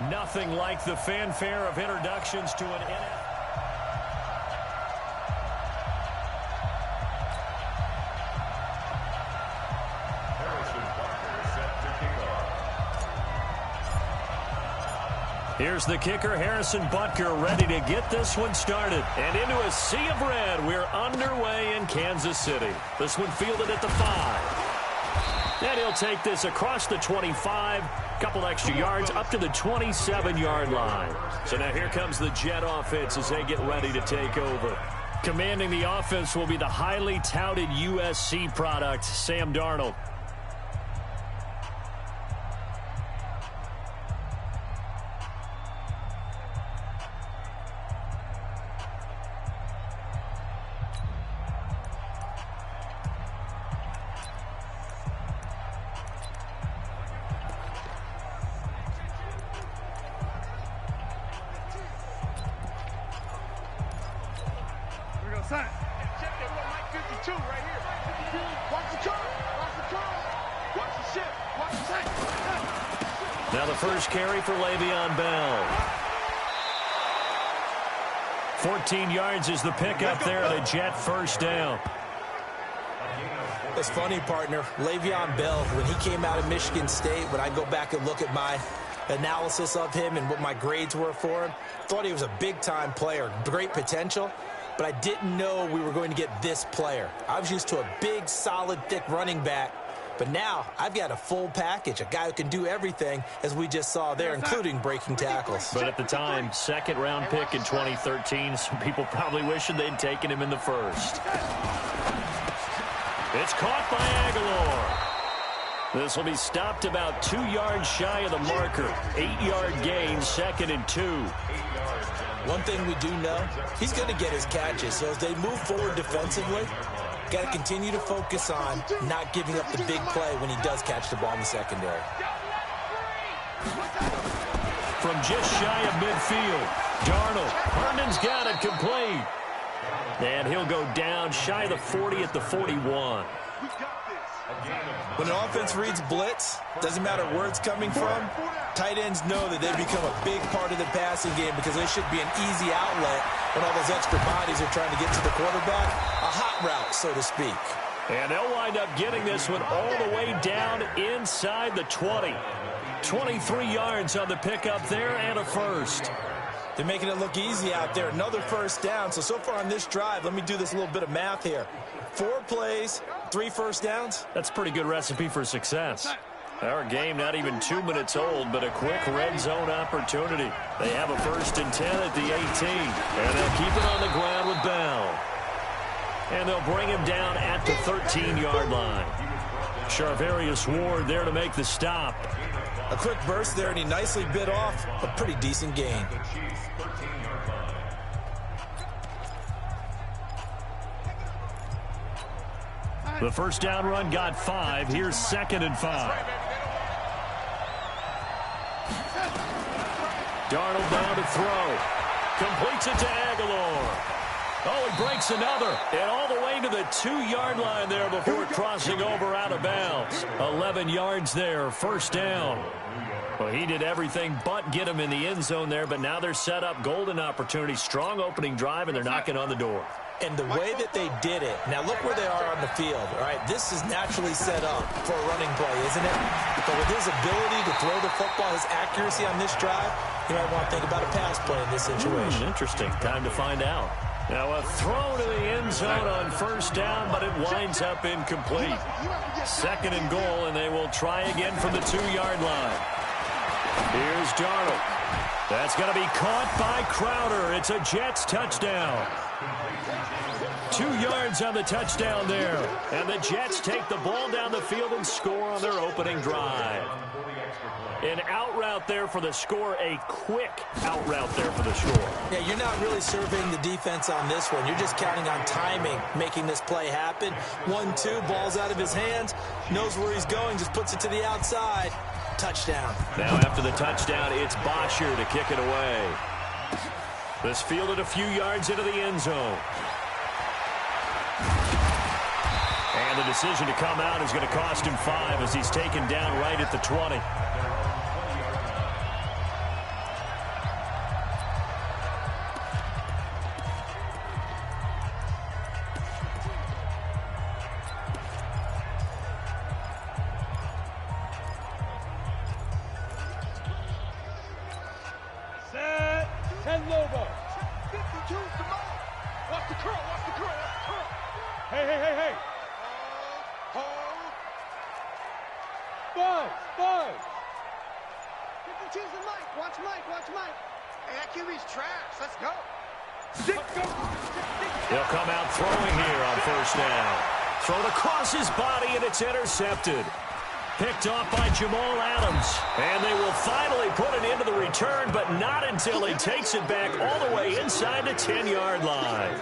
Nothing like the fanfare of introductions to an NFL. Here's the kicker, Harrison Butker, ready to get this one started. And into a sea of red, we're underway in Kansas City. This one fielded at the 5. And he'll take this across the 25, couple extra yards up to the 27-yard line. So now here comes the Jet offense as they get ready to take over. Commanding the offense will be the highly touted USC product, Sam Darnold. Now the first carry for Le'Veon Bell. 14 yards is the pickup there at a Jet first down. It's funny, partner. Le'Veon Bell, when he came out of Michigan State, when I go back and look at my analysis of him and what my grades were for him, thought he was a big-time player, great potential, but I didn't know we were going to get this player. I was used to a big, solid, thick running back. But now I've got a full package, a guy who can do everything, as we just saw there, including breaking tackles. But at the time, second-round pick in 2013, some people probably wishing they'd taken him in the first. It's caught by Aguilar. This will be stopped about 2 yards shy of the marker. 8-yard gain, 2nd and 2. One thing we do know, he's going to get his catches. So as they move forward defensively, got to continue to focus on not giving up the big play when he does catch the ball in the secondary. From just shy of midfield, Darnold. Herndon's got it complete. And he'll go down shy of the 40 at the 41. When an offense reads blitz, doesn't matter where it's coming from, tight ends know that they become a big part of the passing game because they should be an easy outlet when all those extra bodies are trying to get to the quarterback. A hot route, so to speak. And they'll wind up getting this one all the way down inside the 20. 23 yards on the pickup there and a first. They're making it look easy out there. Another first down. So far on this drive, let me do this little bit of math here. 4 plays, 3 first downs. That's a pretty good recipe for success. Our game not even 2 minutes old, but a quick red zone opportunity. They have a 1st and 10 at the 18. And they'll keep it on the ground with Bell. And they'll bring him down at the 13-yard line. Charvarius Ward there to make the stop. A quick burst there, and he nicely bit off a pretty decent gain. The first down run got 5. Here's 2nd and 5. Darnold down to throw. Completes it to Aguilar. Oh, he breaks another. And all the way to the 2-yard line there before crossing over out of bounds. 11 yards there, first down. Well, he did everything but get him in the end zone there, but now they're set up golden opportunity. Strong opening drive, and they're knocking on the door. And the way that they did it, now look where they are on the field, all right? This is naturally set up for a running play, isn't it? But with his ability to throw the football, his accuracy on this drive, you might want to think about a pass play in this situation. Interesting. Time to find out. Now a throw to the end zone on first down, but it winds up incomplete. 2nd and goal, and they will try again from the 2-yard line. Here's Darnold. That's going to be caught by Crowder. It's a Jets touchdown. 2 yards on the touchdown there. And the Jets take the ball down the field and score on their opening drive. An out route there for the score, a quick out route there for the score. Yeah, you're not really surveying the defense on this one. You're just counting on timing, making this play happen. 1-2, ball's out of his hands, knows where he's going, just puts it to the outside. Touchdown. Now after the touchdown, it's Bosher to kick it away. This fielded a few yards into the end zone. And the decision to come out is going to cost him 5 as he's taken down right at the 20. Lobo. 52's the ball. Watch the curl, watch the curl, watch the curl. Hey. Hold. Buzz. 52's the Mike. Watch Mike. Hey, that QB's trash. Let's go. He'll come out throwing here on first down. Thrown across his body, and it's intercepted. Picked off by Jamal Adams. And they will finally put an end to the return, but not until he takes it back all the way inside the 10-yard line.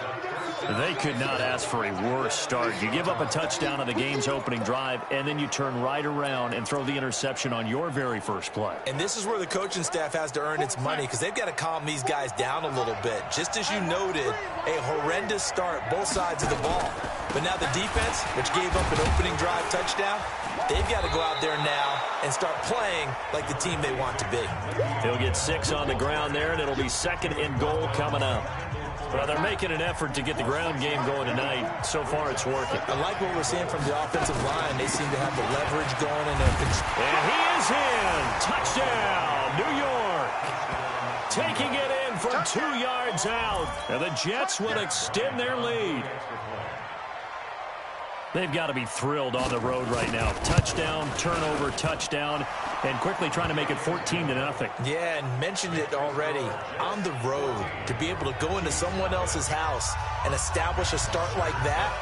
They could not ask for a worse start. You give up a touchdown on the game's opening drive, and then you turn right around and throw the interception on your very first play. And this is where the coaching staff has to earn its money, because they've got to calm these guys down a little bit. Just as you noted, a horrendous start, both sides of the ball. But now the defense, which gave up an opening drive touchdown, they've got to go out there now and start playing like the team they want to be. He'll get 6 on the ground there, and it'll be 2nd and goal coming up. Well, they're making an effort to get the ground game going tonight. So far, it's working. I like what we're seeing from the offensive line. They seem to have the leverage going. And he is in. Touchdown, New York. Taking it in from 2 yards out. And the Jets will extend their lead. They've got to be thrilled on the road right now. Touchdown, turnover, touchdown, and quickly trying to make it 14-0. Yeah, and mentioned it already. On the road, to be able to go into someone else's house and establish a start like that,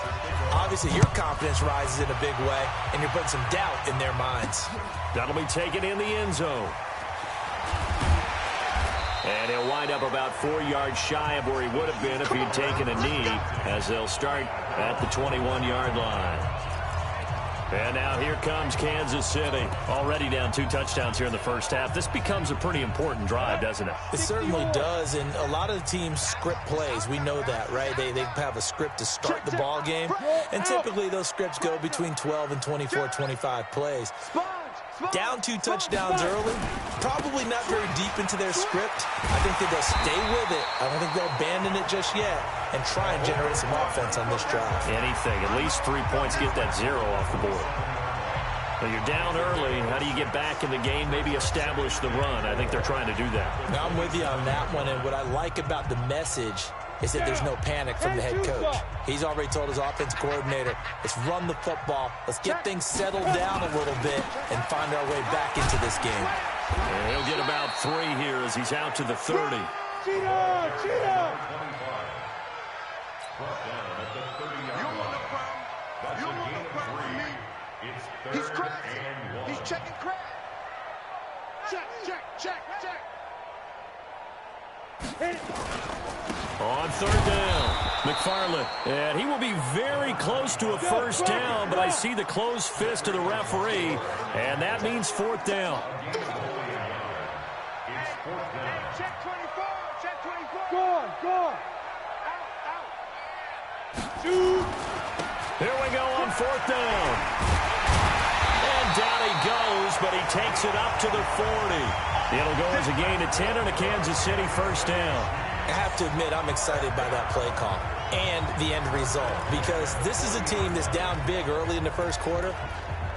obviously your confidence rises in a big way, and you're putting some doubt in their minds. That'll be taken in the end zone. And he'll wind up about 4 yards shy of where he would have been if he'd taken a knee, as they'll start at the 21-yard line. And now here comes Kansas City. Already down 2 touchdowns here in the first half. This becomes a pretty important drive, doesn't it? It certainly does, and a lot of the teams script plays. We know that, right? They have a script to start the ball game, and typically those scripts go between 12 and 24, 25 plays. Down 2 touchdowns early, probably not very deep into their script. I think that they'll stay with it. I don't think they'll abandon it just yet and try and generate some offense on this drive. Anything. At least 3 points, get that 0 off the board. Well, you're down early. How do you get back in the game? Maybe establish the run. I think they're trying to do that. Now, I'm with you on that one, and what I like about the message is that there's no panic from the head coach. He's already told his offense coordinator, let's run the football, let's get things settled down a little bit and find our way back into this game. And he'll get about 3 here as he's out to the 30. He's Krazy. He's checking Krazy. Check. Hit it. On 3rd down, McFarland. And he will be very close to a first down, but I see the closed fist of the referee, and that means 4th down. Check 24. Go on. Out. Here we go on 4th down. And down he goes, but he takes it up to the 40. It'll go as a gain of 10 on a Kansas City first down. I have to admit, I'm excited by that play call and the end result, because this is a team that's down big early in the first quarter,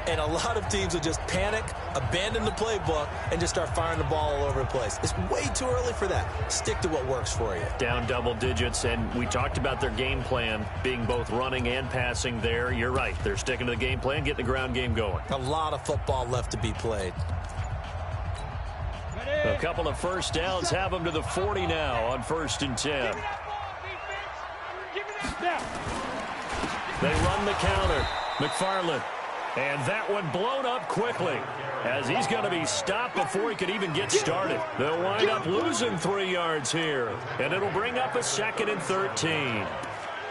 and a lot of teams will just panic, abandon the playbook, and just start firing the ball all over the place. It's way too early for that. Stick to what works for you. Down double digits, and we talked about their game plan being both running and passing there. You're right. They're sticking to the game plan, getting the ground game going. A lot of football left to be played. A couple of first downs have them to the 40 now on 1st and 10. They run the counter. McFarland. And that one blown up quickly as he's going to be stopped before he could even get started. They'll wind up losing 3 yards here, and it'll bring up a 2nd and 13.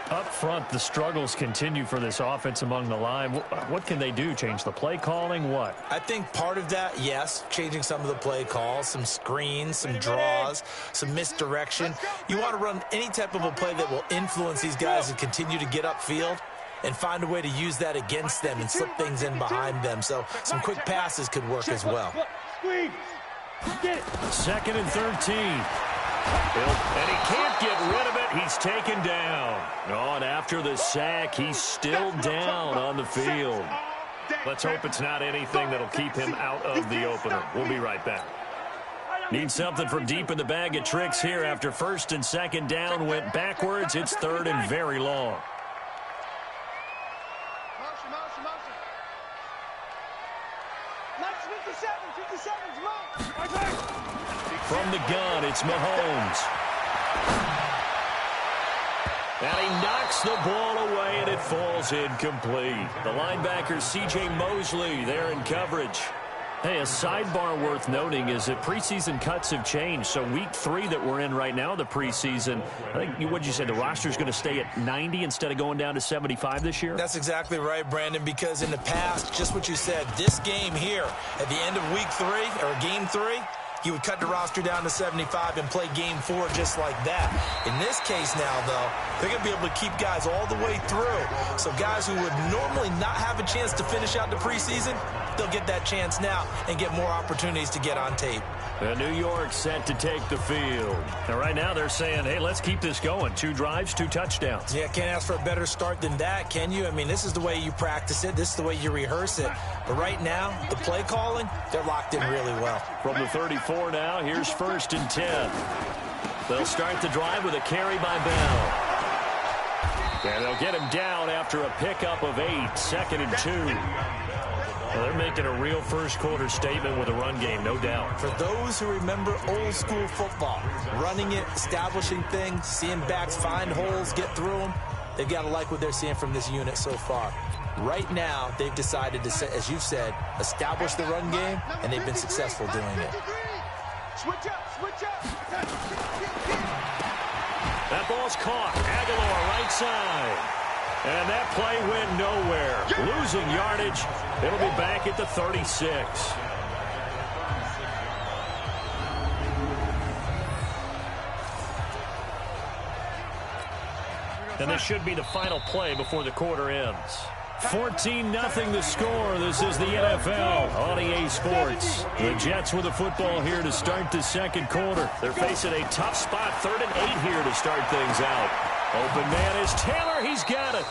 Up front, the struggles continue for this offense among the line. What can they do? Change the play calling? What? I think part of that, yes, changing some of the play calls, some screens, some draws, some misdirection. You want to run any type of a play that will influence these guys and continue to get upfield and find a way to use that against them and slip things in behind them. So some quick passes could work as well. 2nd and 13. And he can't get rid of it. He's taken down. Oh, and after the sack, he's still down on the field. Let's hope it's not anything that'll keep him out of the opener. We'll be right back. Need something from deep in the bag of tricks here after first and second down went backwards. It's third and very long. From the gun, it's Mahomes. And he knocks the ball away, and it falls incomplete. The linebacker, C.J. Mosley, there in coverage. Hey, a sidebar worth noting is that preseason cuts have changed. So week 3 that we're in right now, the preseason, I think, what did you say, the roster's going to stay at 90 instead of going down to 75 this year? That's exactly right, Brandon, because in the past, just what you said, this game here, at the end of week 3, or game 3, he would cut the roster down to 75 and play game 4 just like that. In this case now, though, they're going to be able to keep guys all the way through. So guys who would normally not have a chance to finish out the preseason, they'll get that chance now and get more opportunities to get on tape. New York set to take the field. Now, right now they're saying, hey, let's keep this going. 2 drives, 2 touchdowns. Yeah, can't ask for a better start than that, can you? I mean, this is the way you practice it. This is the way you rehearse it. But right now, the play calling, they're locked in really well. From the 34 now, here's first and 10. They'll start the drive with a carry by Bell. And they'll get him down after a pickup of 8, second and 2. Well, they're making a real first-quarter statement with a run game, no doubt. For those who remember old-school football, running it, establishing things, seeing backs find holes, get through them, they've got to like what they're seeing from this unit so far. Right now, they've decided to, as you've said, establish the run game, and they've been successful doing it. Switch up. That ball's caught. Aguilar right side. And that play went nowhere. Losing yardage. It'll be back at the 36. And this should be the final play before the quarter ends. 14-0 the score. This is the NFL on EA Sports. The Jets with the football here to start the second quarter. They're facing a tough spot, 3rd and 8 here to start things out. Open man is Taylor. He's got it.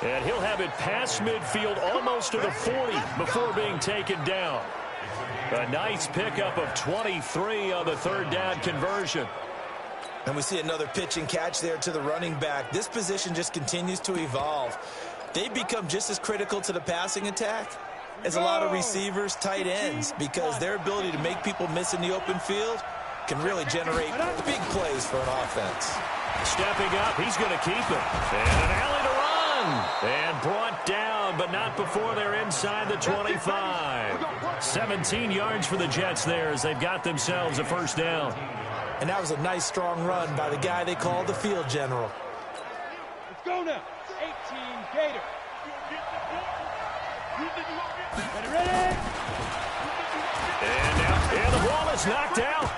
And he'll have it past midfield almost to the 40 before being taken down. A nice pickup of 23 on the 3rd down conversion. And we see another pitch and catch there to the running back. This position just continues to evolve. They've become just as critical to the passing attack as a lot of receivers, tight ends, because their ability to make people miss in the open field can really generate big plays for an offense. Stepping up, he's going to keep it. And an alley to run. And brought down, but not before they're inside the 25. 17 yards for the Jets there as they've got themselves a first down. And that was a nice, strong run by the guy they call the field general. Let's go now. 18 Gator. Ready? And the ball is knocked out.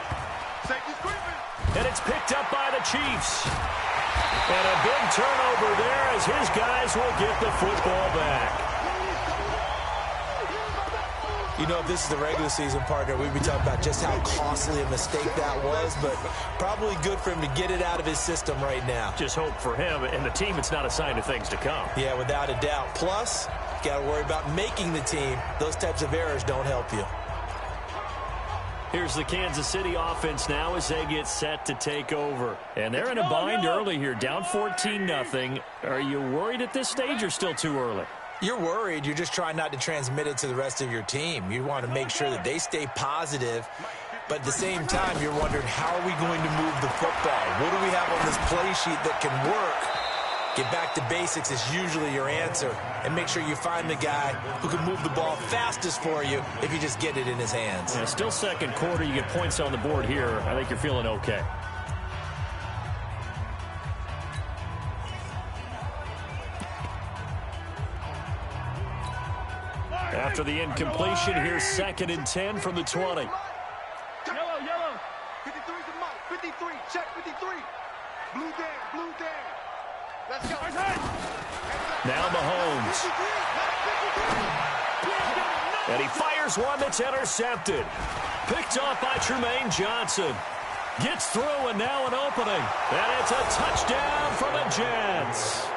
And it's picked up by the Chiefs. And a big turnover there as his guys will get the football back. You know, if this is the regular season, partner, we'd be talking about just how costly a mistake that was, but probably good for him to get it out of his system right now. Just hope for him and the team it's not a sign of things to come. Yeah, without a doubt. Plus, got to worry about making the team. Those types of errors don't help you. Here's the Kansas City offense now as they get set to take over. And they're in a bind early here, down 14-0. Are you worried at this stage or still too early? You're worried. You're just trying not to transmit it to the rest of your team. You want to make sure that they stay positive. But at the same time, you're wondering, how are we going to move the football? What do we have on this play sheet that can work? Get back to basics is usually your answer. And make sure you find the guy who can move the ball fastest for you if you just get it in his hands. Yeah, still second quarter. You get points on the board here. I think you're feeling okay. After the incompletion, here's 2nd and 10 from the 20. Yellow. 53's the mark. 53. Check 53. Blue down. Let's go. Now Mahomes. And he fires one that's intercepted. Picked off by Tremaine Johnson. Gets through and now an opening. And it's a touchdown for the Jets.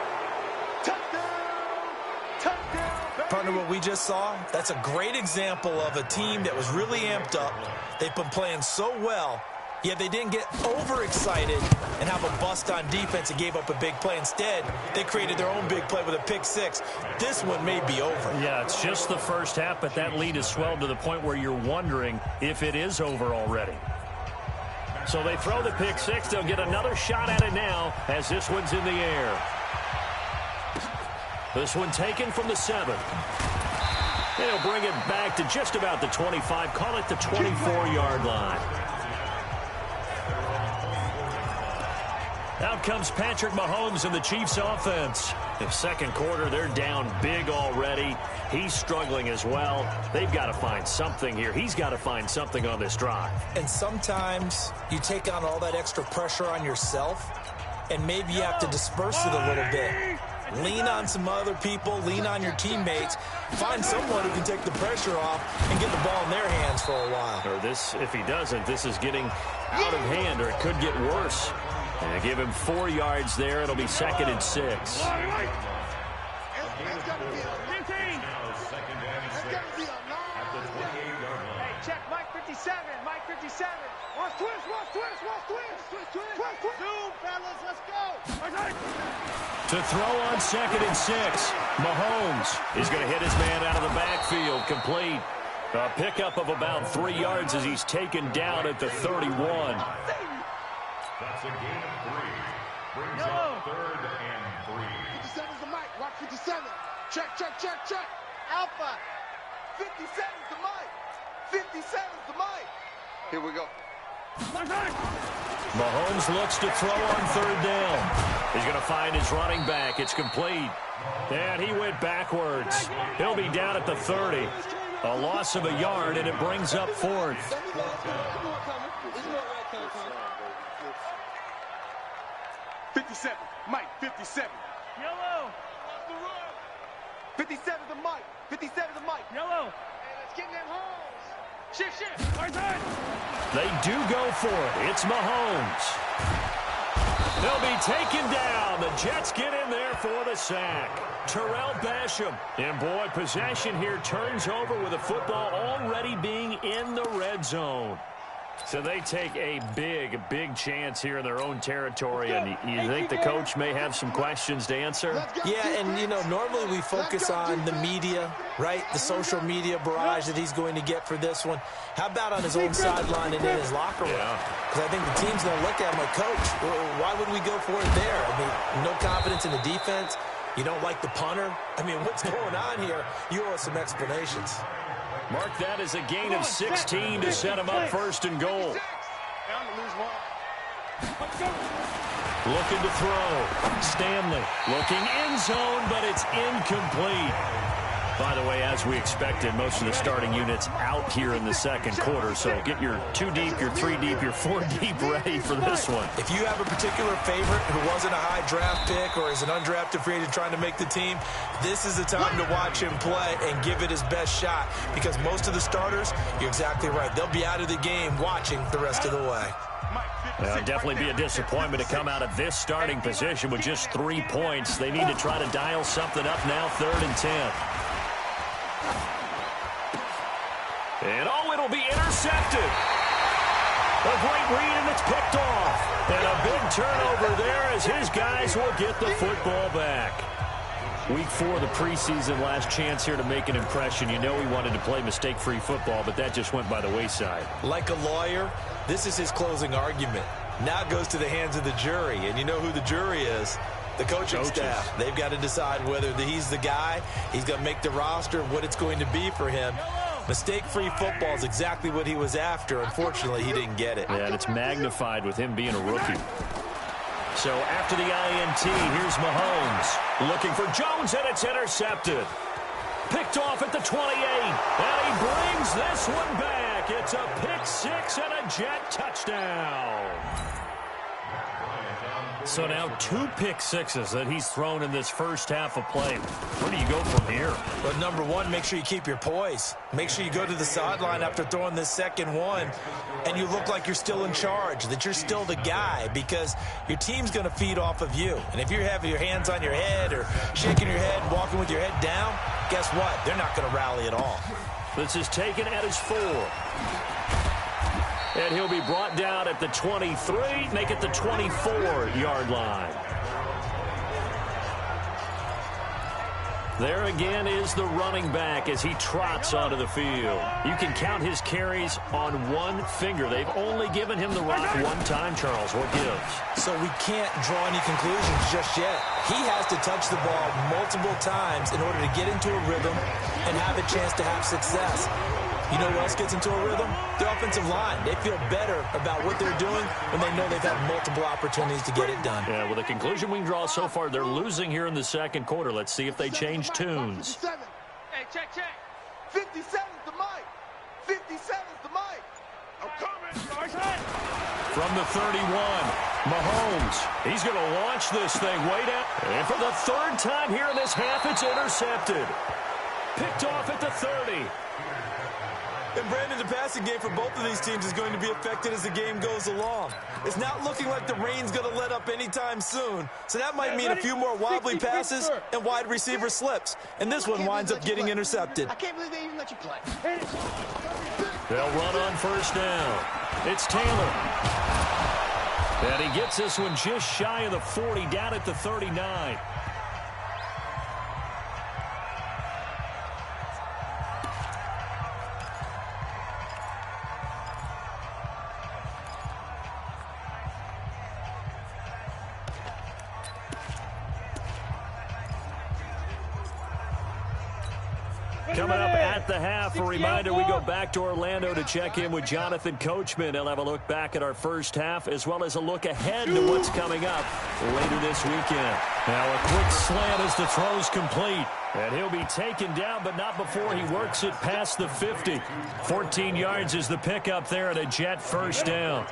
Touchdown, baby. Partner, what we just saw, that's a great example of a team that was really amped up. They've been playing so well, yet they didn't get overexcited and have a bust on defense and gave up a big play. Instead, they created their own big play with a pick six. This one may be over. Yeah, it's just the first half, but that lead has swelled to the point where you're wondering if it is over already. So they throw the pick six. They'll get another shot at it now as this one's in the air. This one taken from the 7. They'll bring it back to just about the 25. Call it the 24-yard line. Out comes Patrick Mahomes and the Chiefs offense. In the second quarter, they're down big already. He's struggling as well. They've got to find something here. He's got to find something on this drive. And sometimes you take on all that extra pressure on yourself, and maybe you have to disperse it a little bit. Lean on some other people. Lean on your teammates. Find someone who can take the pressure off and get the ball in their hands for a while. Or this, if he doesn't, this is getting out of hand, or it could get worse. And they give him 4 yards there. It'll be 2nd and 6. It's got to be a 15. Hey, check Mike 57. Mike 57. Watch twist. Zoom, fellas, let's go. To throw on 2nd and 6. Mahomes is going to hit his man out of the backfield. Complete. A pickup of about 3 yards as he's taken down at the 31. That's a gain of 3. Brings up 3rd and 3. 57's the mic. Watch 57. Check. Alpha. 57's the mic. 57's the mic. Here we go. Mahomes looks to throw on 3rd down. He's going to find his running back. It's complete. And he went backwards. He'll be down at the 30. A loss of a yard, and it brings up 4th. 57. Mike, 57. Yellow. 57 the mic. 57 the mic. Yellow. Hey, let's get in them holes. Shift. They do go for it. It's Mahomes. They'll be taken down. The Jets get in there for the sack. Terrell Basham. And boy, possession here turns over with the football already being in the red zone. So they take a big chance here in their own territory, and you think the coach may have some questions to answer? Yeah, and, you know, normally we focus on the media, right? The social media barrage that he's going to get for this one. How about on his own sideline and in his locker room? Because I think the team's going to look at him like, Coach, why would we go for it there? I mean, no confidence in the defense. You don't like the punter? I mean, what's going on here? You owe us some explanations. Mark that as a gain of 16 to set him up 1st and goal. Looking to throw. Stanley looking end zone, but it's incomplete. By the way, as we expected, most of the starting units out here in the second quarter. So get your 2 deep, your 3 deep, your 4 deep ready for this one. If you have a particular favorite who wasn't a high draft pick or is an undrafted free agent trying to make the team, this is the time to watch him play and give it his best shot, because most of the starters, you're exactly right, they'll be out of the game watching the rest of the way. It'll definitely be a disappointment to come out of this starting position with just 3 points. They need to try to dial something up now, 3rd and 10. And it'll be intercepted. A great read, and it's picked off. And a big turnover there as his guys will get the football back. Week 4 of the preseason, last chance here to make an impression. You know he wanted to play mistake-free football, but that just went by the wayside. Like a lawyer, this is his closing argument. Now it goes to the hands of the jury, and you know who the jury is. The coaching staff. They've got to decide whether he's the guy, he's going to make the roster, what it's going to be for him. Mistake-free football is exactly what he was after. Unfortunately, he didn't get it. Yeah, and it's magnified with him being a rookie. So after the INT, here's Mahomes looking for Jones, and it's intercepted. Picked off at the 28, and he brings this one back. It's a pick 6 and a Jet touchdown. So now 2 pick sixes that he's thrown in this first half of play. Where do you go from here? Well, number one, make sure you keep your poise. Make sure you go to the sideline after throwing this second one, and you look like you're still in charge, that you're still the guy, because your team's going to feed off of you. And if you're having your hands on your head or shaking your head and walking with your head down, guess what? They're not going to rally at all. This is taken at his 4. And he'll be brought down at the 23, make it the 24-yard line. There again is the running back as he trots onto the field. You can count his carries on one finger. They've only given him the rock one time, Charles. What gives? So we can't draw any conclusions just yet. He has to touch the ball multiple times in order to get into a rhythm and have a chance to have success. You know what else gets into a rhythm? Their offensive line. They feel better about what they're doing when they know they've had multiple opportunities to get it done. Yeah, well, the conclusion we can draw so far, they're losing here in the second quarter. Let's see if they change tunes. Hey, check. 57's the mic. 57's the mic. I'm coming. From the 31, Mahomes. He's going to launch this thing way down. And for the 3rd time here in this half, it's intercepted. Picked off at the 30. And Brandon, the passing game for both of these teams is going to be affected as the game goes along. It's not looking like the rain's going to let up anytime soon. So that might mean a few more wobbly passes and wide receiver slips. And this one winds up getting intercepted. I can't believe they even let you play. They'll run on first down. It's Taylor. And he gets this one just shy of the 40, down at the 39. Coming up at the half, a reminder, we go back to Orlando to check in with Jonathan Coachman. He'll have a look back at our first half as well as a look ahead to what's coming up later this weekend. Now a quick slant as the throw's complete. And he'll be taken down, but not before he works it past the 50. 14 yards is the pickup there and a Jet first down.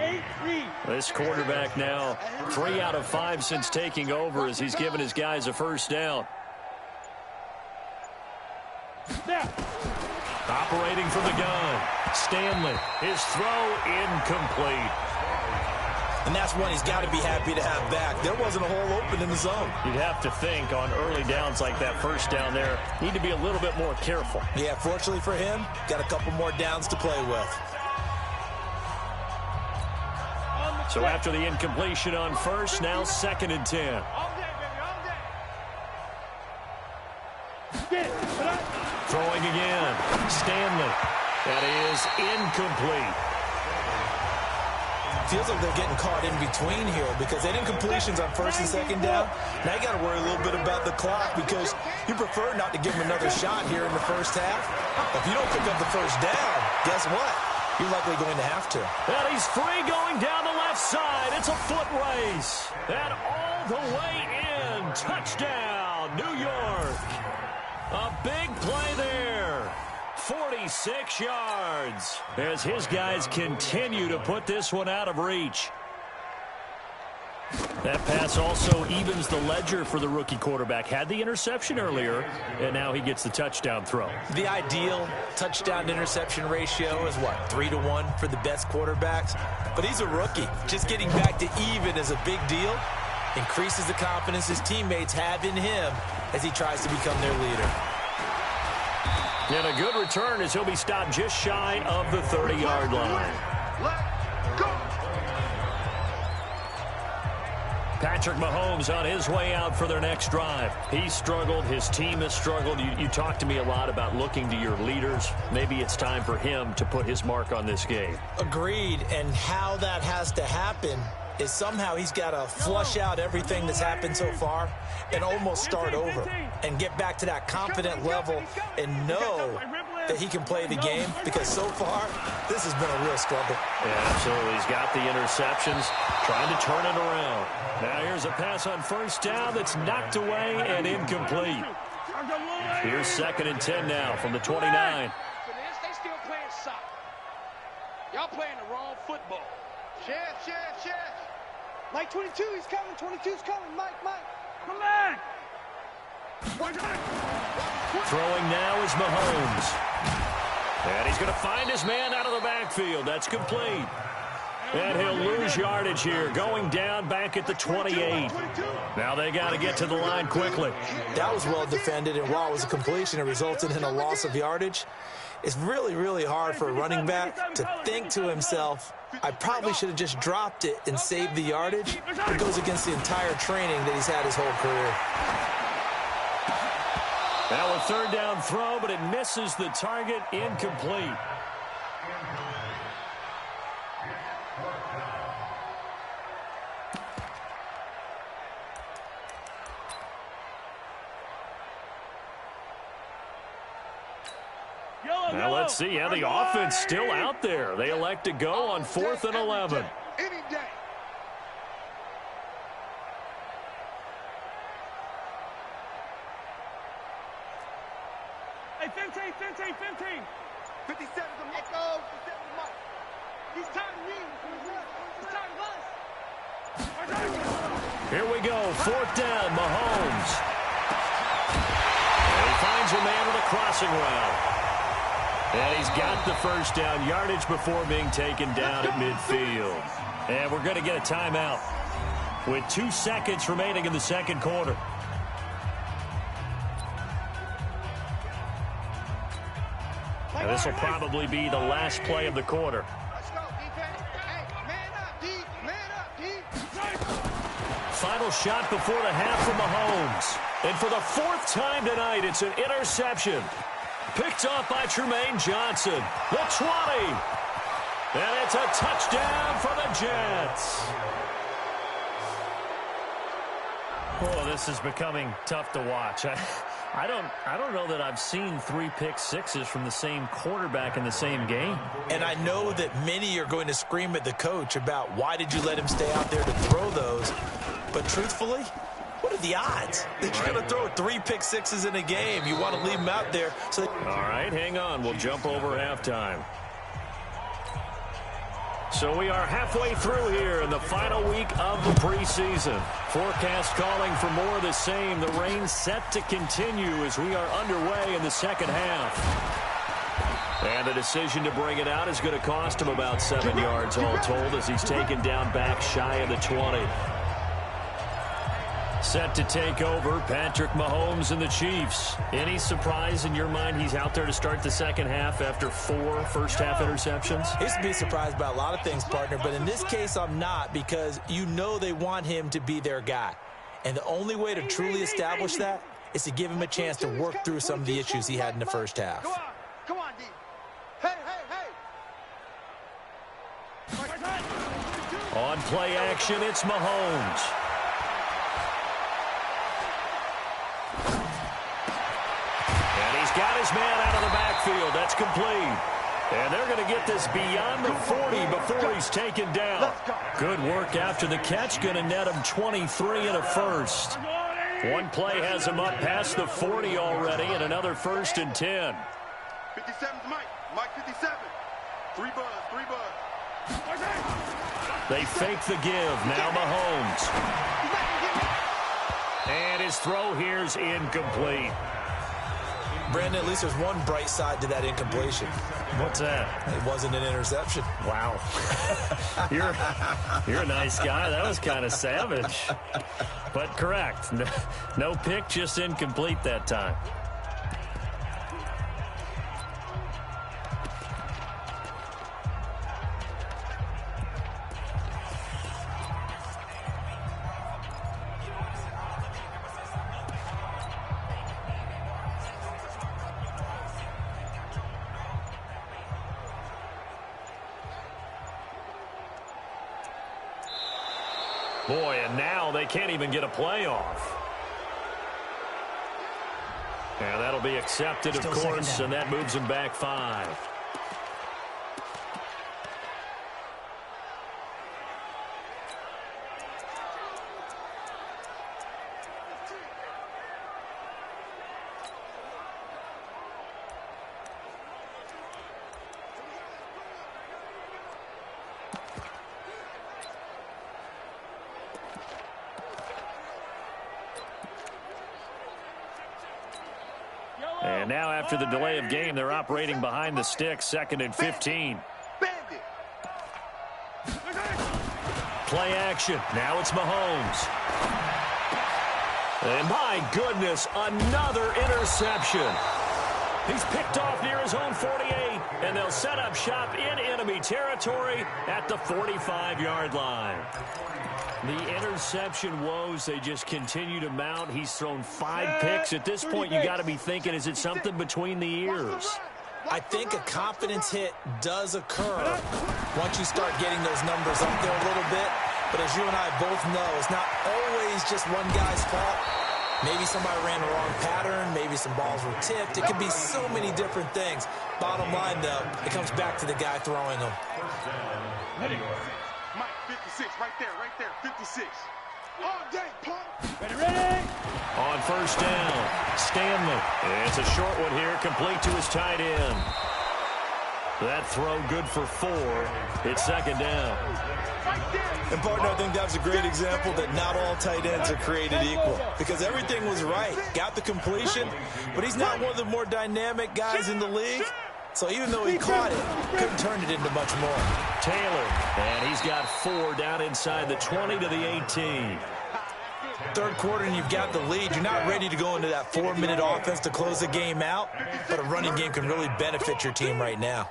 This quarterback now 3 out of 5 since taking over as he's given his guys a first down. Operating from the gun, Stanley. His throw incomplete. And that's one he's got to be happy to have back. There wasn't a hole open in the zone. You'd have to think on early downs like that first down there, need to be a little bit more careful. Yeah, fortunately for him, got a couple more downs to play with. So after the incompletion on first, now 2nd and 10. Throwing again, Stanley. That is incomplete. Feels like they're getting caught in between here because they didn't incompletions on first and second down. Now you got to worry a little bit about the clock because you prefer not to give them another shot here in the first half. If you don't pick up the first down, guess what? You're likely going to have to. And he's free going down the left side. It's a foot race. And all the way in. Touchdown, New York. A big play there. 46 yards as his guys continue to put this one out of reach. That pass also evens the ledger for the rookie quarterback. Had the interception earlier, and now he gets the touchdown throw. The ideal touchdown-interception ratio is, what, 3-to-1 for the best quarterbacks? But he's a rookie. Just getting back to even is a big deal. Increases the confidence his teammates have in him as he tries to become their leader. And a good return as he'll be stopped just shy of the 30-yard line. Let's go. Patrick Mahomes on his way out for their next drive. He struggled. His team has struggled. You talk to me a lot about looking to your leaders. Maybe it's time for him to put his mark on this game. Agreed. And how that has to happen is somehow he's got to flush out everything that's happened so far and almost start over and get back to that confident level and know that he can play the game, because so far this has been a real struggle. Yeah, absolutely. He's got the interceptions, trying to turn it around. Now here's a pass on first down that's knocked away and incomplete. Here's 2nd and 10 now from the 29. They still playing soccer. Y'all playing the wrong football. Chef. Mike 22, he's coming. 22's coming. Mike. Come back. Throwing now is Mahomes. And he's going to find his man out of the backfield. That's complete. And he'll lose yardage here, going down back at the 28. Now they got to get to the line quickly. That was well defended, and while it was a completion, it resulted in a loss of yardage. It's really, really hard for a running back to think to himself, I probably should have just dropped it and saved the yardage. It goes against the entire training that he's had his whole career. Now a third down throw, but it misses the target, incomplete. Now let's see how the offense still out there. They elect to go on 4th and 11. Any day. Hey, 15. 57 to Echo. 57 to Mike. He's tired of me. He's tired of us. Here we go. 4th down, Mahomes. And he finds a man with a crossing route. And he's got the first down yardage before being taken down at midfield. And we're going to get a timeout with 2 seconds remaining in the second quarter. And this will probably be the last play of the quarter. Let's go, defense. Hey, man up, D. Man up, D. Final shot before the half from Mahomes. And for the 4th time tonight, it's an interception. Picked off by Tremaine Johnson. The 20. And it's a touchdown for the Jets. Oh, this is becoming tough to watch. I don't know that I've seen 3 pick sixes from the same quarterback in the same game. And I know that many are going to scream at the coach about why did you let him stay out there to throw those. But truthfully, what are the odds that you're going to throw 3 pick sixes in a game? You want to leave him out there. So all right, hang on. We'll jump over halftime. So we are halfway through here in the final week of the preseason. Forecast calling for more of the same. The rain set to continue as we are underway in the second half. And the decision to bring it out is going to cost him about 7 yards all told as he's taken down back shy of the 20. Set to take over, Patrick Mahomes and the Chiefs. Any surprise in your mind he's out there to start the second half after 4 first-half interceptions? He's to be surprised by a lot of things, partner, but in this case I'm not, because you know they want him to be their guy. And the only way to truly establish that is to give him a chance to work through some of the issues he had in the first half. Come on, D. Hey. On play action, it's Mahomes. Got his man out of the backfield. That's complete. And they're going to get this beyond the 40 before he's taken down. Good work after the catch. Going to net him 23 and a first. One play has him up past the 40 already, and another 1st and 10. 57's Mike. Mike 57. 3 buzz. They fake the give. Now Mahomes. And his throw here's incomplete. Brandon, at least there's one bright side to that incompletion. What's that? It wasn't an interception. Wow. You're a nice guy. That was kind of savage. But correct. No pick, just incomplete that time. Boy, and now they can't even get a playoff. And that'll be accepted, of course, and that moves them back 5. And now after the delay of game, they're operating behind the sticks, 2nd and 15. Play action. Now it's Mahomes. And my goodness, another interception. He's picked off near his own 48, and they'll set up shop in enemy territory at the 45-yard line. The interception woes, they just continue to mount. He's thrown 5 picks. At this point, you got to be thinking, is it something between the ears? I think a confidence hit does occur once you start getting those numbers up there a little bit. But as you and I both know, it's not always just one guy's fault. Maybe somebody ran the wrong pattern. Maybe some balls were tipped. It could be so many different things. Bottom line, though, it comes back to the guy throwing them. Mike, 56, right there, 56. All day, punk. Ready. On first down, Stanley. It's a short one here, complete to his tight end. That throw good for 4. It's 2nd down. And, partner, I think that's a great example that not all tight ends are created equal, because everything was right. Got the completion, but he's not one of the more dynamic guys in the league. So even though he caught it, couldn't turn it into much more. Taylor, and he's got 4 down inside the 20 to the 18. Third quarter and you've got the lead. You're not ready to go into that 4-minute offense to close the game out, but a running game can really benefit your team right now.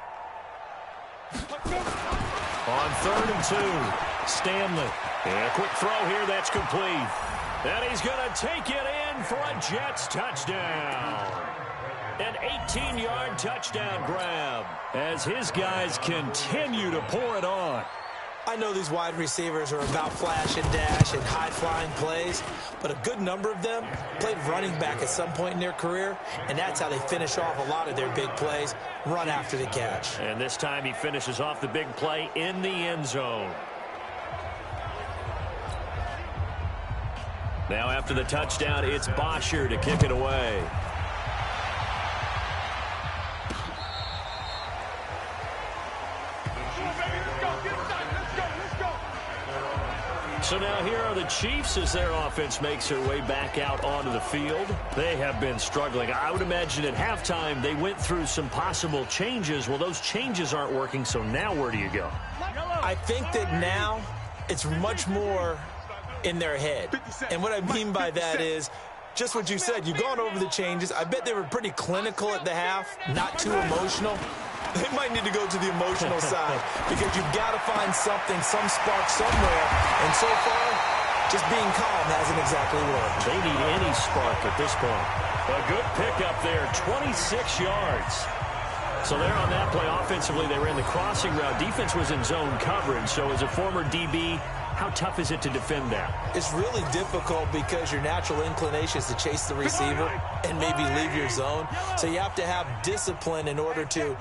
On 3rd and 2, Stanley. And a quick throw here, that's complete. And he's going to take it in for a Jets touchdown. An 18-yard touchdown grab as his guys continue to pour it on. I know these wide receivers are about flash and dash and high-flying plays, but a good number of them played running back at some point in their career, and that's how they finish off a lot of their big plays, run after the catch. And this time he finishes off the big play in the end zone. Now after the touchdown, it's Bosher to kick it away. So now here are the Chiefs as their offense makes their way back out onto the field. They have been struggling. I would imagine at halftime they went through some possible changes. Well, those changes aren't working, so now where do you go? I think that now it's much more in their head. And what I mean by that is just what you said. You've gone over the changes. I bet they were pretty clinical at the half, not too emotional. They might need to go to the emotional side because you've got to find something, some spark somewhere. And so far, just being calm hasn't exactly worked. They need any spark at this point. A good pickup there, 26 yards. So there on that play, offensively, they ran the crossing route. Defense was in zone coverage. So as a former DB, how tough is it to defend that? It's really difficult because your natural inclination is to chase the receiver and maybe leave your zone. So you have to have discipline in order to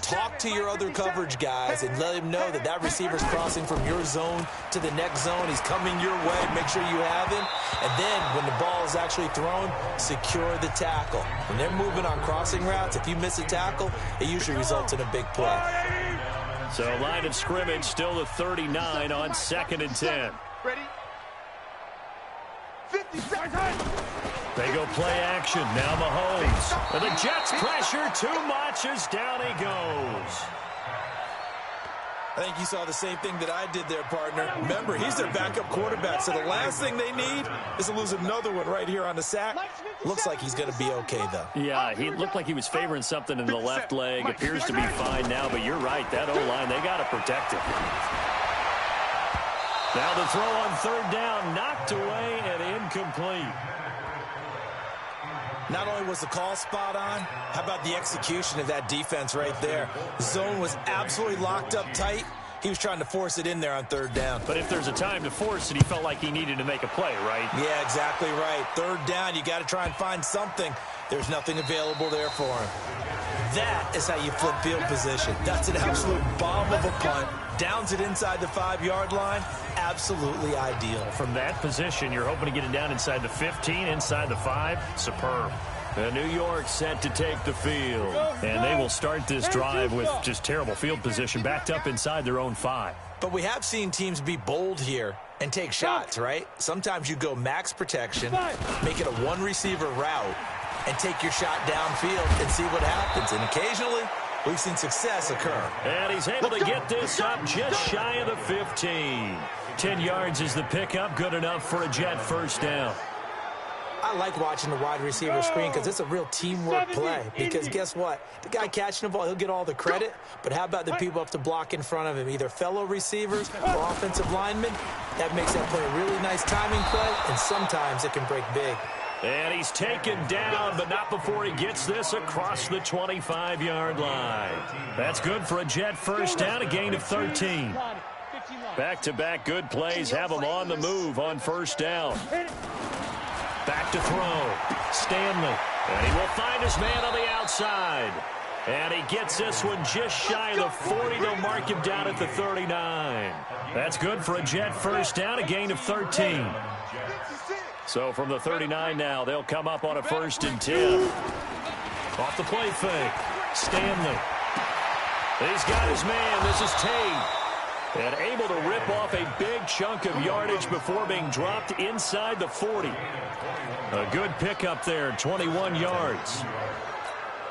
talk to your other coverage guys and let them know that that receiver's crossing from your zone to the next zone. He's coming your way. Make sure you have him. And then when the ball is actually thrown, secure the tackle. When they're moving on crossing routes, if you miss a tackle, it usually results in a big play. So line of scrimmage still the 39 on 2nd and 10. Ready? 50 seconds. They go play action. Now Mahomes. And the Jets pressure too much as down he goes. I think you saw the same thing that I did there, partner. Remember, he's their backup quarterback, so the last thing they need is to lose another one right here on the sack. Looks like he's going to be okay, though. Yeah, he looked like he was favoring something in the left leg. Appears to be fine now, but you're right. That O-line, they got to protect him. Now the throw on 3rd down, knocked away and incomplete. Not only was the call spot on, how about the execution of that defense right there? The zone was absolutely locked up tight. He was trying to force it in there on 3rd down. But if there's a time to force it, he felt like he needed to make a play, right? Yeah, exactly right. 3rd down, you got to try and find something. There's nothing available there for him. That is how you flip field position. That's an absolute bomb of a punt. Downs it inside the 5-yard line. Absolutely ideal. From that position, you're hoping to get it down inside the 15, inside the 5. Superb. New York set to take the field. And they will start this drive with just terrible field position, backed up inside their own 5. But we have seen teams be bold here and take shots, right? Sometimes you go max protection, make it a one-receiver route, and take your shot downfield and see what happens. And occasionally, we've seen success occur. And he's able to get this up just shy of the 15. 10 yards is the pickup, good enough for a Jet first down. I like watching the wide receiver screen because it's a real teamwork play. Because guess what? The guy catching the ball, he'll get all the credit. But how about the people up to block in front of him, either fellow receivers or offensive linemen? That makes that play a really nice timing play, and sometimes it can break big. And he's taken down, but not before he gets this across the 25-yard line. That's good for a Jet first down, a gain of 13. Back-to-back good plays have him on the move on first down. Back to throw. Stanley. And he will find his man on the outside. And he gets this one just shy of the 40. They'll mark him down at the 39. That's good for a Jet first down, a gain of 13. So from the 39 now, they'll come up on a 1st and 10. Off the play fake. Stanley. He's got his man. This is Tate. And able to rip off a big chunk of yardage before being dropped inside the 40. A good pickup there, 21 yards.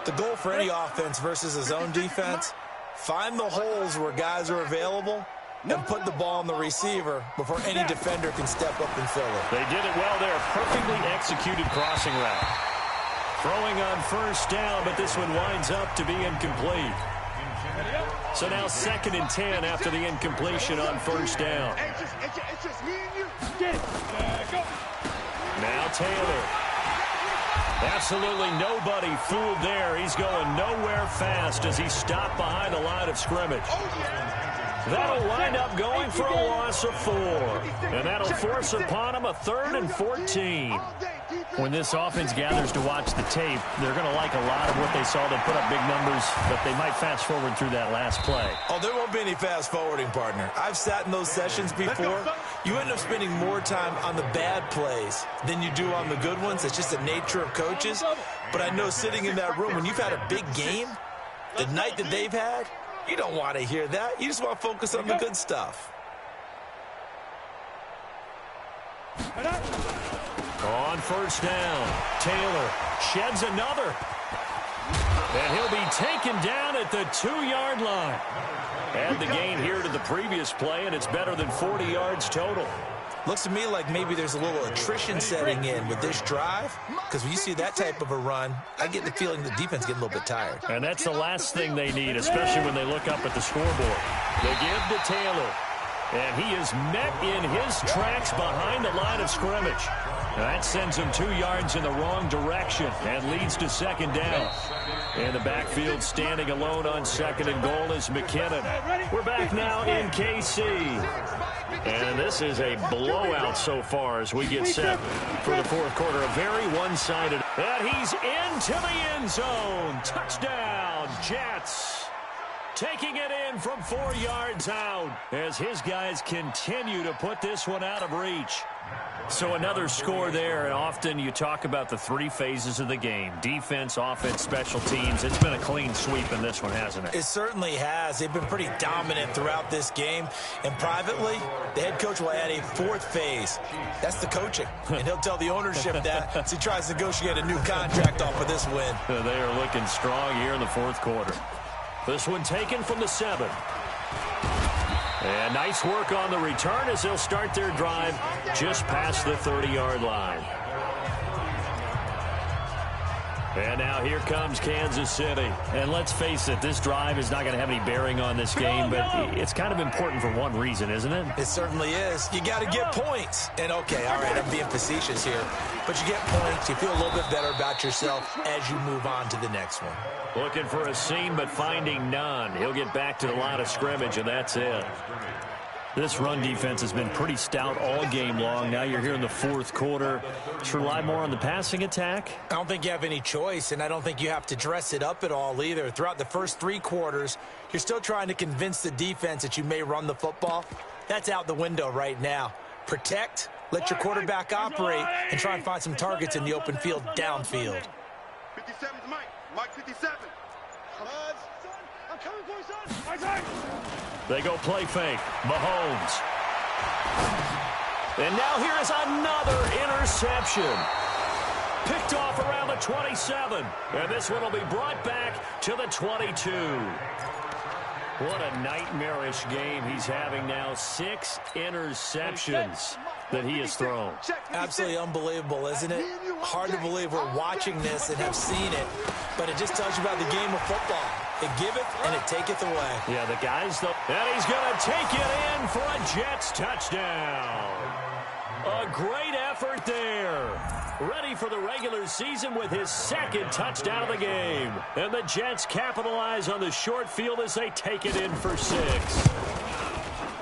The goal for any offense versus his own defense, find the holes where guys are available and put the ball on the receiver before any defender can step up and fill it. They did it well there. Perfectly executed crossing route. Throwing on first down, but this one winds up to be incomplete. So now 2nd and 10 after the incompletion on first down. Now Taylor. Absolutely nobody fooled there. He's going nowhere fast as he stopped behind the line of scrimmage. That'll wind up going for a loss of 4. And that'll force upon him a 3rd and 14. When this offense gathers to watch the tape, they're going to like a lot of what they saw. They put up big numbers, but they might fast forward through that last play. Oh, there won't be any fast forwarding, partner. I've sat in those sessions before. You end up spending more time on the bad plays than you do on the good ones. It's just the nature of coaches. But I know sitting in that room, when you've had a big game, the night that they've had, you don't want to hear that. You just want to focus on the good stuff. On first down, Taylor sheds another. And he'll be taken down at the 2-yard line. Add the gain here to the previous play, and it's better than 40 yards total. Looks to me like maybe there's a little attrition setting in with this drive, because when you see that type of a run, I get the feeling the defense getting a little bit tired. And that's the last thing they need, especially when they look up at the scoreboard. They give to Taylor, and he is met in his tracks behind the line of scrimmage. That sends him 2 yards in the wrong direction and leads to 2nd down. In the backfield, standing alone on 2nd and goal is McKinnon. We're back now in KC. And this is a blowout so far as we get set for the 4th quarter. A very one-sided. And he's into the end zone. Touchdown, Jets. Taking it in from 4 yards out as his guys continue to put this one out of reach. So another score there, and often you talk about the 3 phases of the game. Defense, offense, special teams. It's been a clean sweep in this one, hasn't it? It certainly has. They've been pretty dominant throughout this game. And privately, the head coach will add a 4th phase. That's the coaching. And he'll tell the ownership that as he tries to negotiate a new contract off of this win. They are looking strong here in the 4th quarter. This one taken from the 7. And nice work on the return as they'll start their drive just past the 30-yard line. And now here comes Kansas City. And let's face it, this drive is not going to have any bearing on this game, but it's kind of important for one reason, isn't it? It certainly is. You got to get points. And, okay, all right, I'm being facetious here. But you get points. You feel a little bit better about yourself as you move on to the next one. Looking for a seam, but finding none. He'll get back to the line of scrimmage, and that's it. This run defense has been pretty stout all game long. Now you're here in the 4th quarter. Let's rely more on the passing attack. I don't think you have any choice, and I don't think you have to dress it up at all either. Throughout the first 3 quarters, you're still trying to convince the defense that you may run the football. That's out the window right now. Protect, let your quarterback operate, and try and find some targets in the open field downfield. 57's Mike. Mike 57. I'm coming for you, son. My time. They go play fake. Mahomes. And now here is another interception. Picked off around the 27. And this one will be brought back to the 22. What a nightmarish game he's having now. 6 interceptions that he has thrown. Absolutely unbelievable, isn't it? Hard to believe we're watching this and have seen it, but it just tells you about the game of football. It giveth and it taketh away. Yeah, the guys, though, and he's going to take it in for a Jets touchdown. A great effort there. Ready for the regular season with his 2nd touchdown of the game. And the Jets capitalize on the short field as they take it in for 6.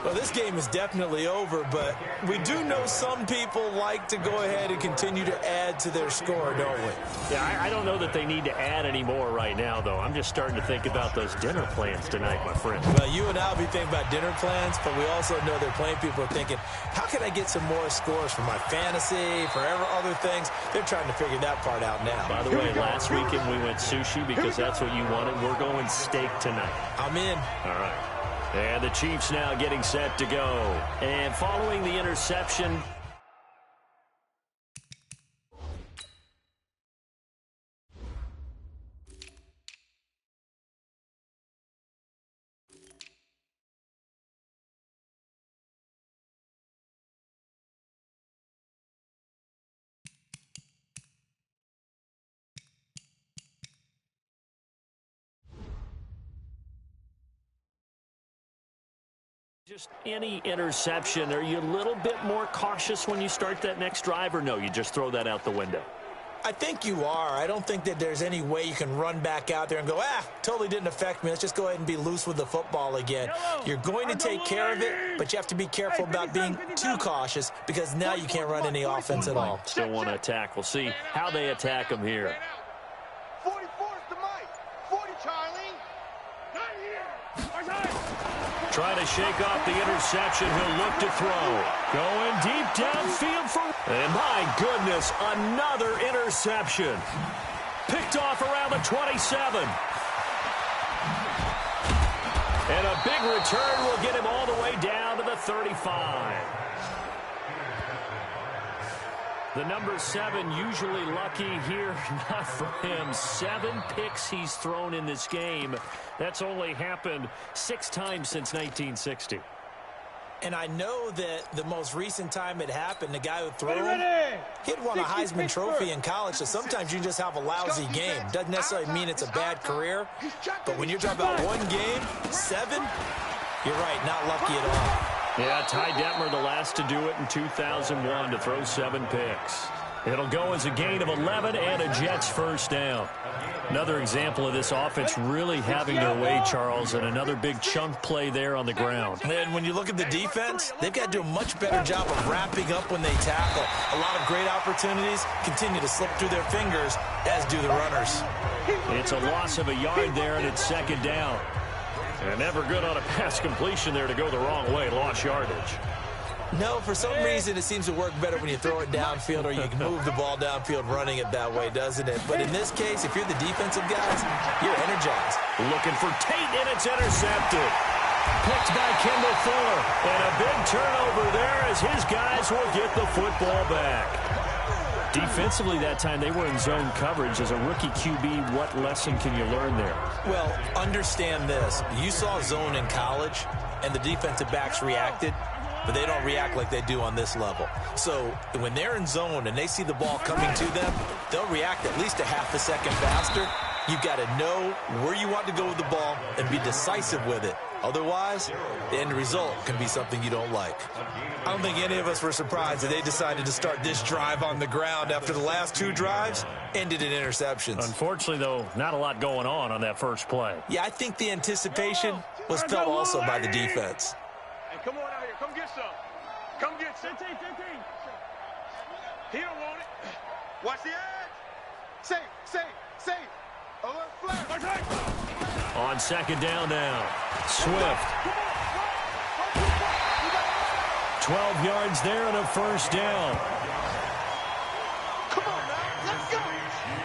Well, this game is definitely over, but we do know some people like to go ahead and continue to add to their score, don't we? Yeah, I don't know that they need to add any more right now, though. I'm just starting to think about those dinner plans tonight, my friend. Well, you and I will be thinking about dinner plans, but we also know they're playing people are thinking, how can I get some more scores for my fantasy, for other things? They're trying to figure that part out now. By the way, last weekend we went sushi because that's what you wanted. We're going steak tonight. I'm in. All right. And the Chiefs now getting set to go. And following the interception, just any interception, are you a little bit more cautious when you start that next drive, or no, you just throw that out the window? I think you are. I don't think that there's any way you can run back out there and go, totally didn't affect me. Let's just go ahead and be loose with the football again. You're going to take care of it, but you have to be careful about being too cautious because now you can't run any offense at all. Still want to attack. We'll see how they attack them here. 44 is the mic. 40, Charlie. Not here. Trying to shake off the interception. He'll look to throw. Going deep downfield for... And my goodness, another interception. Picked off around the 27. And a big return will get him all the way down to the 35. The number 7 usually lucky here. Not for him. 7 picks he's thrown in this game. That's only happened 6 times since 1960. And I know that the most recent time it happened, the guy who threw him, he'd won a Heisman Trophy in college, so sometimes you just have a lousy game. Doesn't necessarily mean it's a bad career, but when you're talking about one game, 7, you're right, not lucky at all. Yeah, Ty Detmer, the last to do it in 2001, to throw 7 picks. It'll go as a gain of 11 and a Jets first down. Another example of this offense really having their way, Charles, and another big chunk play there on the ground. And when you look at the defense, they've got to do a much better job of wrapping up when they tackle. A lot of great opportunities continue to slip through their fingers, as do the runners. It's a loss of a yard there, and it's 2nd down. And never good on a pass completion there to go the wrong way. Lost yardage. No, for some reason it seems to work better when you throw it downfield or you can move the ball downfield running it that way, doesn't it? But in this case, if you're the defensive guys, you're energized. Looking for Tate, and it's intercepted. Picked by Kendall Fuller. And a big turnover there as his guys will get the football back. Defensively that time, they were in zone coverage. As a rookie QB, what lesson can you learn there? Well, understand this. You saw zone in college, and the defensive backs reacted, but they don't react like they do on this level. So when they're in zone and they see the ball coming to them, they'll react at least a half a second faster. You've got to know where you want to go with the ball and be decisive with it. Otherwise, the end result can be something you don't like. I don't think any of us were surprised that they decided to start this drive on the ground after the last 2 drives ended in interceptions. Unfortunately, though, not a lot going on that first play. Yeah, I think the anticipation was felt also by the defense. Hey, come on out here. Come get some. Come get some. He don't want it. Watch the edge. Safe. Alert flag. On 2nd down now. Swift. 12 yards there and a first down. Come on now. Let's go.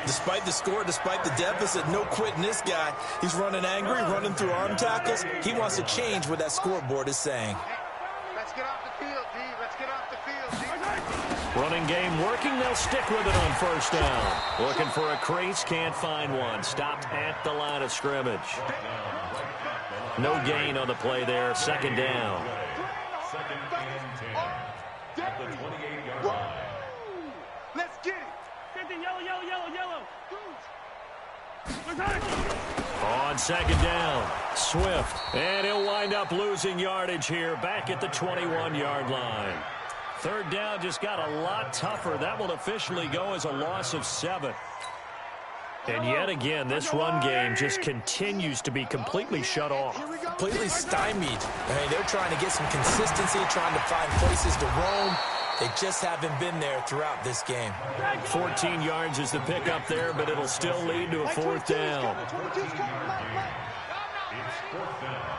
Despite the score, despite the deficit, no quitting this guy. He's running angry, running through arm tackles. He wants to change what that scoreboard is saying. Let's get off the field, D. Let's get off the field, D. Running game working. They'll stick with it on first down. Looking for a crease. Can't find one. Stopped at the line of scrimmage. No gain on the play there. Second down. Second and 10 at the 28-yard line. Let's get it. 50, yellow, yellow, yellow, yellow. On second down, Swift. And he'll wind up losing yardage here back at the 21-yard line. Third down just got a lot tougher. That will officially go as a loss of 7. And yet again, this run game just continues to be completely shut off. Completely stymied. I mean, they're trying to get some consistency, trying to find places to roam. They just haven't been there throughout this game. 14 yards is the pickup there, but it'll still lead to a fourth down. It's fourth down.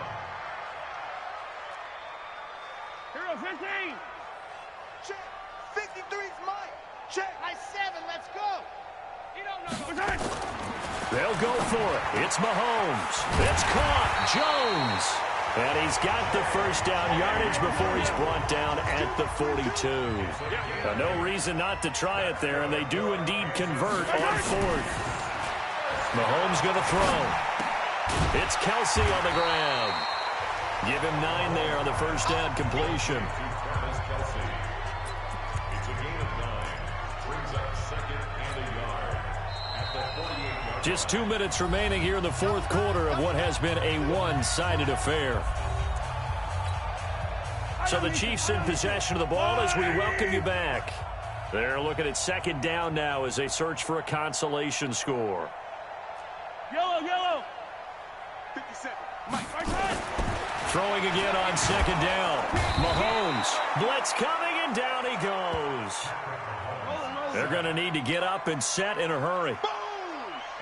Hero 15. Check. 53's Mike. Check. Nice 7. Let's go. You don't know. They'll go for it. It's Mahomes. It's caught. Jones. And he's got the first down yardage before he's brought down at the 42. No reason not to try it there, and they do indeed convert on fourth. Mahomes going to throw. It's Kelsey on the ground. Give him 9 there on the first down completion. It's a gain of 9. Brings up second and a yard at the 48-yard. Just 2 minutes remaining here in the fourth quarter of what has been a one-sided affair. So the Chiefs in possession of the ball as we welcome you back. They're looking at second down now as they search for a consolation score. Yellow, yellow. 57. Mike. Right side. Throwing again on second down. Mahomes. Blitz coming, and down he goes. They're going to need to get up and set in a hurry. Boom.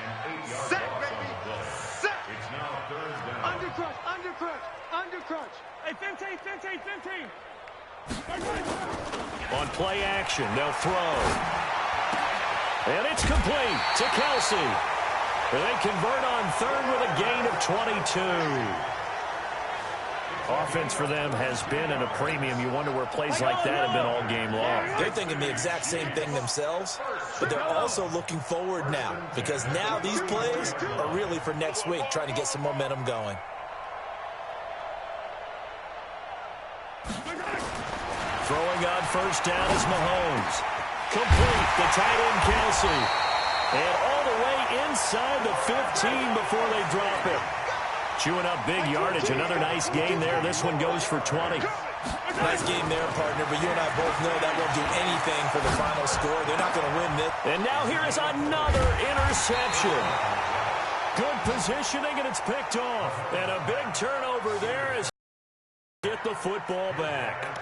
And 8 yards Set, loss baby. on the play. Set. It's now third down. Undercrunch. Undercrunch. Undercrunch. Hey, 15, 15, 15. Right side. On play action, they'll throw. And it's complete to Kelsey. They convert on third with a gain of 22. Offense for them has been at a premium. You wonder where plays like that have been all game long. They're thinking the exact same thing themselves, but they're also looking forward now because now these plays are really for next week, trying to get some momentum going. Throwing on first down is Mahomes. Complete, the tight end Kelsey. And all the way inside the 15 before they drop it. Chewing up big yardage. Another nice gain there. This one goes for 20. Nice game there, partner, but you and I both know that won't do anything for the final score. They're not going to win this. And now here is another interception. Good positioning, and it's picked off. And a big turnover there as get the football back.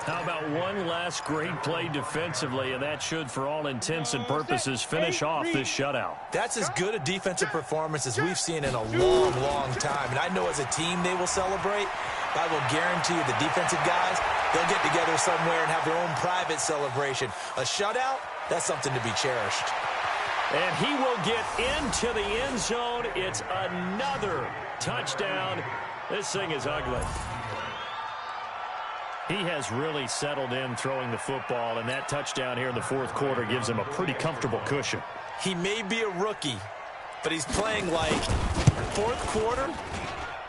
How about one last great play defensively, and that should, for all intents and purposes, finish off this shutout. That's as good a defensive performance as we've seen in a long, long time. And I know as a team they will celebrate, but I will guarantee you the defensive guys, they'll get together somewhere and have their own private celebration. A shutout, that's something to be cherished. And he will get into the end zone. It's another touchdown. This thing is ugly. He has really settled in throwing the football, and that touchdown here in the fourth quarter gives him a pretty comfortable cushion. He may be a rookie, but he's playing like fourth quarter,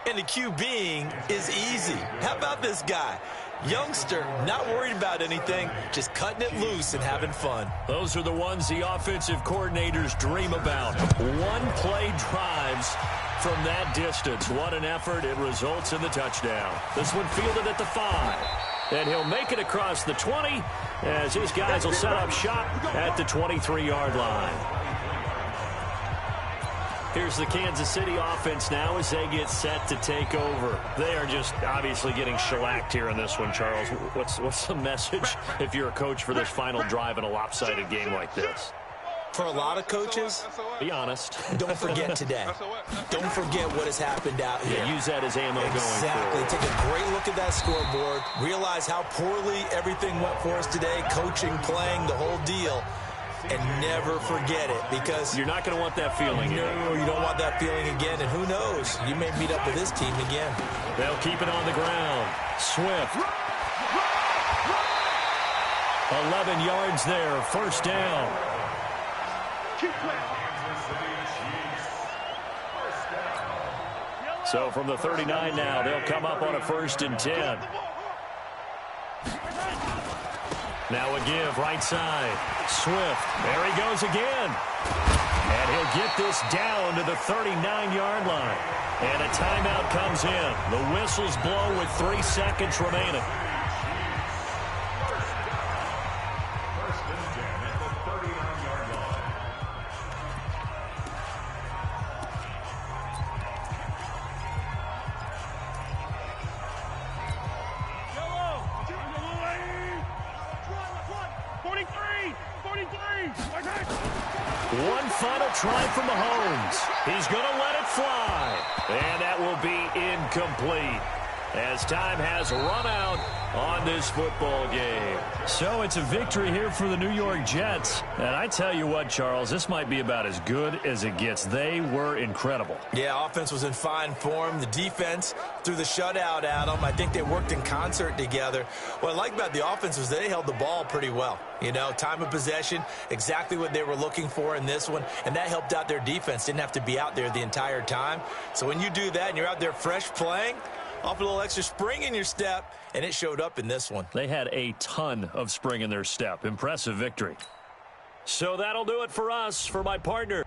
and the QBing is easy. How about this guy? Youngster, not worried about anything, just cutting it loose and having fun. Those are the ones the offensive coordinators dream about. One-play drives from that distance. What an effort. It results in the touchdown. This one fielded at the 5. And he'll make it across the 20 as his guys will set up shop at the 23-yard line. Here's the Kansas City offense now as they get set to take over. They are just obviously getting shellacked here in this one, Charles. What's the message if you're a coach for this final drive in a lopsided game like this? For a lot of coaches, be honest. Don't forget today. Don't forget what has happened out here. Yeah, use that as ammo going forward. Exactly. Take a great look at that scoreboard. Realize how poorly everything went for us today. Coaching, playing, the whole deal. And never forget it because you're not going to want that feeling again. No, you don't want that feeling again. And who knows? You may meet up with this team again. They'll keep it on the ground. Swift. 11 yards there, first down. So from the 39 now, they'll come up on a 1st and 10. Now a give, right side. Swift, there he goes again. And he'll get this down to the 39-yard line. And a timeout comes in. The whistles blow with 3 seconds remaining. One final try from Mahomes. He's going to let it fly. And that will be incomplete as time has run out on this football game. So it's a victory here for the New York Jets. And I tell you what, Charles, this might be about as good as it gets. They were incredible. Yeah, offense was in fine form. The defense threw the shutout at them. I think they worked in concert together. What I like about the offense was they held the ball pretty well. You know, time of possession, exactly what they were looking for in this one. And that helped out their defense. Didn't have to be out there the entire time. So when you do that and you're out there fresh playing, off a little extra spring in your step, and it showed up in this one. They had a ton of spring in their step. Impressive victory. So that'll do it for us. For my partner,